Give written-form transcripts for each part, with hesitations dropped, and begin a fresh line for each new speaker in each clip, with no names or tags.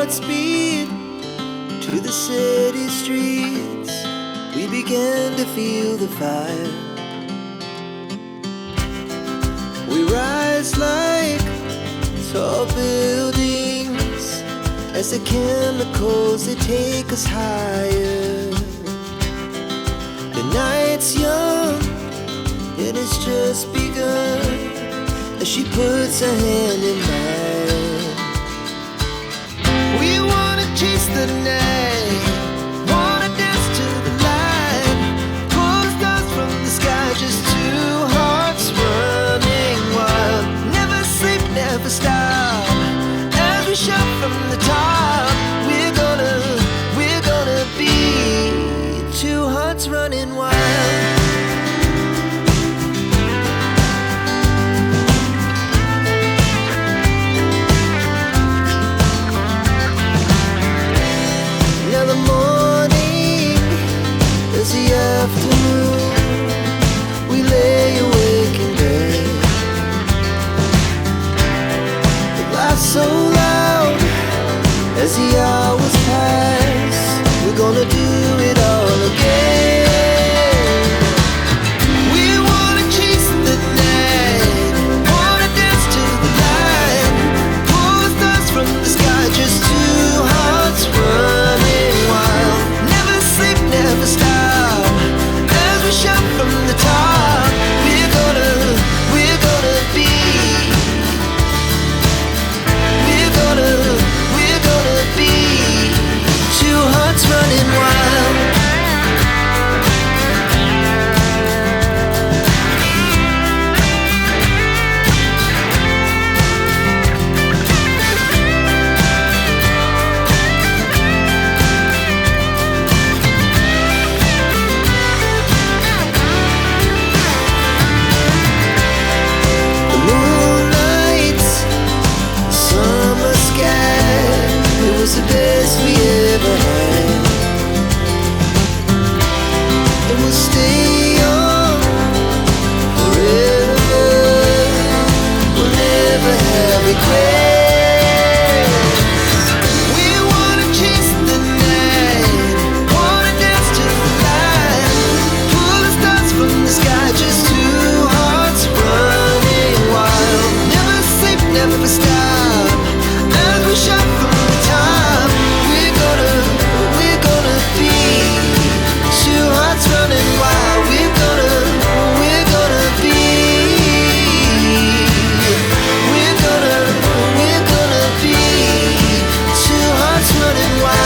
hearts beat to the city streets. We began to feel the fire. We rise like tall buildings as the chemicals, they take us higher. The night's young, it has just begun, as she puts her hand in mine. We wanna chase the night, wanna dance to the light, pull the stars from the sky, just two hearts running wild. Never sleep, never stop, as we shout from the top. We're gonna be two hearts running wild. Now the morning is the afternoon. We lay awake in bed. The laugh's so loud as the hours pass. We're gonna do it all again. We wanna chase the night, wanna dance to the light, pull the stars from the sky, just two hearts running wild. Never sleep, never stop, as we shout from the top. We're gonna be, we're gonna be two hearts running wild. The moonlight, summer sky, it was the best we ever had. And we'll stay on forever. We'll never have regrets. We wanna chase the night, wanna dance to the light, pull the stars from the sky, just two hearts running wild. Never sleep, never stop, as we shout from the top. We're gonna be two hearts running wild. We're gonna be, we're gonna be two hearts running wild.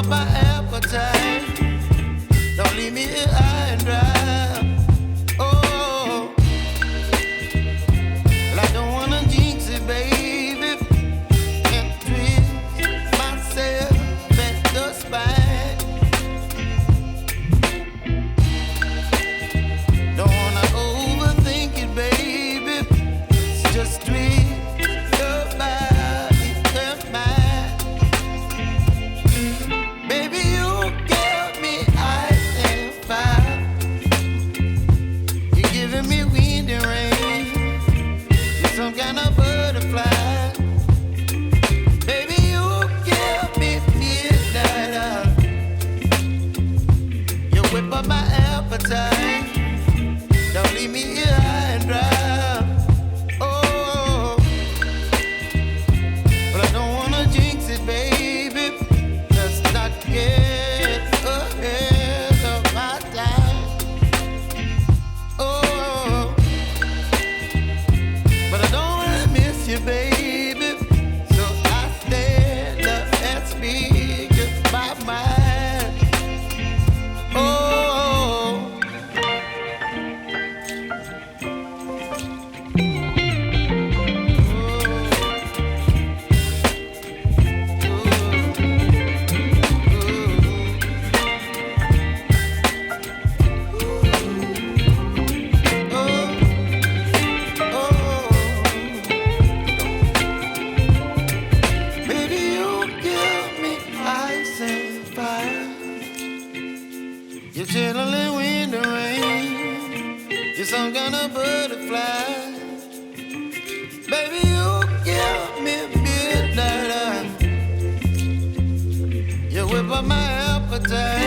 up my appetite. Don't leave me here high and dry. Oh, well, I don't wanna jinx it, baby, and twist myself at the spine. Don't wanna overthink it, baby. It's just twist your body and mine. Baby, you give me ice and fire. You're giving me wind and rain. You're some kind of butterfly. Baby, you give me midnight. You whip up my appetite. Don't leave me here high and dry. Oh, but I don't wanna jinx it, baby. Let's not get ahead of my time. Oh, but I don't wanna miss you, baby. So I stand up and speak my mind. Oh. Baby, you give me ice and fire. You're chilling wind and rain. You're some kind of butterfly. Baby, you give me midnight. You whip up my appetite.